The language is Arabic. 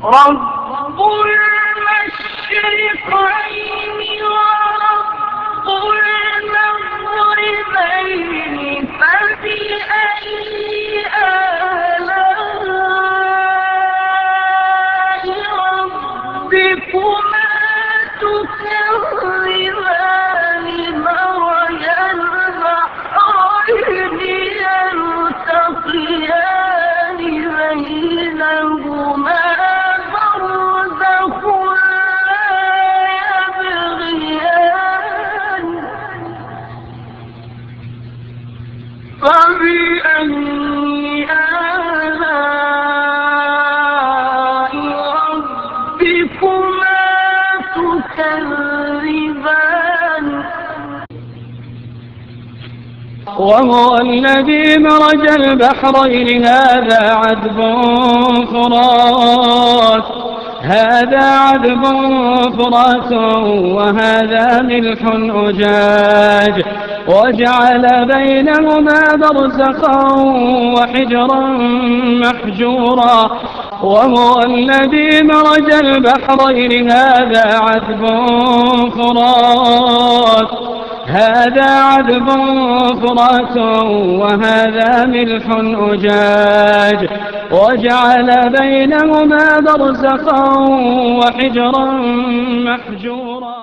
رب المشرقين ورب المغربين فبأي آلاء ربكما تكذبان مرج البحرين يلتقيان بينهما فبأي آلاء ربكما تكذبان وهو الذي مرج البحرين هذا عذب فرات وهذا ملح أجاج وجعل بينهما برزخا وحجرا محجورا وهو الذي مرج البحرين هذا عذب فرات وهذا ملح أجاج وجعل بينهما برزخا وحجرا محجورا.